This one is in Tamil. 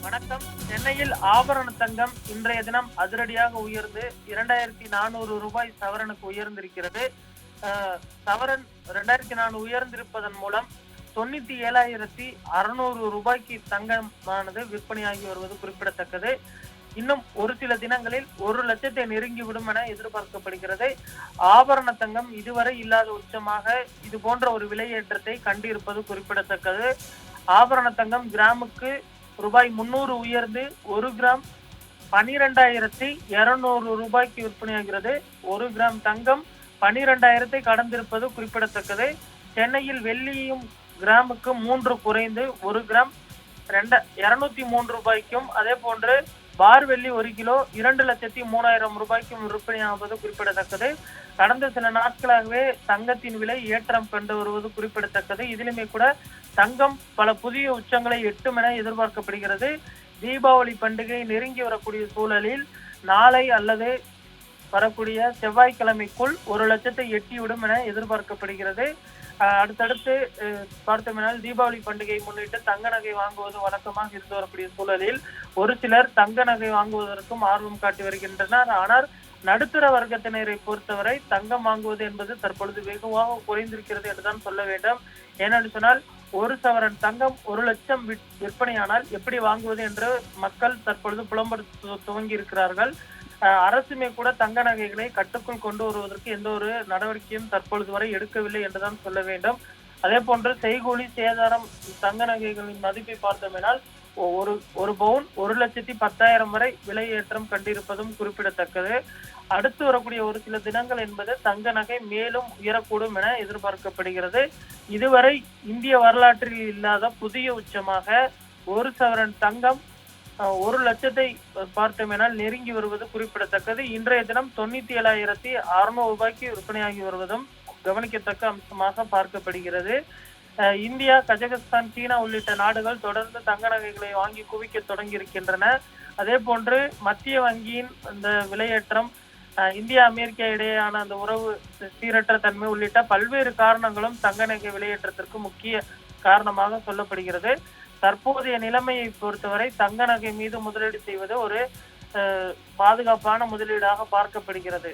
வணக்கம். சென்னையில் ஆபரண தங்கம் இன்றைய தினம் அதிரடியாக உயர்ந்து 2400 சவரனுக்கு உயர்ந்திருக்கிறது. சவரன் 2400 உயர்ந்திருப்பதன் மூலம் 97,600 தங்கமானது விற்பனையாகி வருவது குறிப்பிடத்தக்கது. இன்னும் ஒரு சில தினங்களில் 1,00,000 நெருங்கிவிடும் என எதிர்பார்க்கப்படுகிறது. ஆபரண தங்கம் இதுவரை இல்லாத உச்சமாக இது போன்ற ஒரு விலையேற்றத்தை கண்டிருப்பது குறிப்பிடத்தக்கது. ஆபரண தங்கம் கிராமுக்கு ரூபாய் 300 உயர்ந்து 1 கிராம் 12,200 விற்பனையாகிறது. 1 கிராம் தங்கம் 12,000 கடந்திருப்பது குறிப்பிடத்தக்கது. சென்னையில் வெள்ளியும் கிராமுக்கு 3 குறைந்து 1 கிராம் 203 அதே போன்று பார் வெள்ளி 1 கிலோ 2,03,000 விற்பனையாவது குறிப்பிடத்தக்கது. கடந்த சில நாட்களாகவே தங்கத்தின் விலை ஏற்றம் கண்டு வருவது குறிப்பிடத்தக்கது. இதிலுமே கூட தங்கம் பல புதிய உச்சங்களை எட்டும் என எதிர்பார்க்கப்படுகிறது. தீபாவளி பண்டிகை நெருங்கி வரக்கூடிய சூழலில் நாளை அல்லது வரக்கூடிய செவ்வாய்க்கிழமைக்குள் 1,00,000 எட்டிவிடும் என எதிர்பார்க்கப்படுகிறது. அடுத்தடுத்து பார்த்தோம்னால் தீபாவளி பண்டிகை முன்னிட்டு தங்க நகை வாங்குவது வழக்கமாக இருந்து வரக்கூடிய சூழலில் ஒரு சிலர் தங்க நகை வாங்குவதற்கும் ஆர்வம் காட்டி வருகின்றனர். ஆனால் நடுத்தர வர்க்கத்தினரை பொறுத்தவரை தங்கம் வாங்குவது என்பது தற்பொழுது வெகுவாக குறைந்திருக்கிறது என்றுதான் சொல்ல வேண்டும். ஏனென்று சொன்னால் 1 சவரன் தங்கம் 1,00,000 விற்பனையானால் எப்படி வாங்குவது என்று மக்கள் தற்பொழுது புலம்பெற துவங்கி இருக்கிறார்கள். அரசுமே கூட தங்க நகைகளை கட்டுக்குள் கொண்டு வருவதற்கு எந்த ஒரு நடவடிக்கையும் தற்பொழுது வரை எடுக்கவில்லை என்றுதான் சொல்ல வேண்டும். அதே போன்று செய்கூலி சேதாரம் தங்க நகைகளின் மதிப்பை பார்த்தோமெனால் ஒரு பவுன் 1,10,000 வரை விலை ஏற்றம் கண்டிருப்பதும் குறிப்பிடத்தக்கது. அடுத்து வரக்கூடிய ஒரு சில தினங்கள் என்பது தங்க நகை மேலும் உயரக்கூடும் என எதிர்பார்க்கப்படுகிறது. இதுவரை இந்திய வரலாற்றில் இல்லாத புதிய உச்சமாக 1 சவரன் தங்கம் 1,00,000 பார்த்தோமெனால் நெருங்கி வருவது குறிப்பிடத்தக்கது. இன்றைய தினம் 97,600 விற்பனையாகி வருவதும் கவனிக்கத்தக்க அம்சமாக பார்க்கப்படுகிறது. இந்தியா, கஜகஸ்தான், சீனா உள்ளிட்ட நாடுகள் தொடர்ந்து தங்க நகைகளை வாங்கி குவிக்க தொடங்கி இருக்கின்றன. அதே போன்று மத்திய வங்கியின் அந்த விலையேற்றம், இந்தியா அமெரிக்கா இடையேயான அந்த உறவு சீரற்ற தன்மை உள்ளிட்ட பல்வேறு காரணங்களும் தங்க நகை விலையேற்றத்திற்கு முக்கிய காரணமாக சொல்லப்படுகிறது. தற்போதைய நிலைமையை பொறுத்தவரை தங்க நகை மீது முதலீடு செய்வது ஒரு பாதுகாப்பான முதலீடாக பார்க்கப்படுகிறது.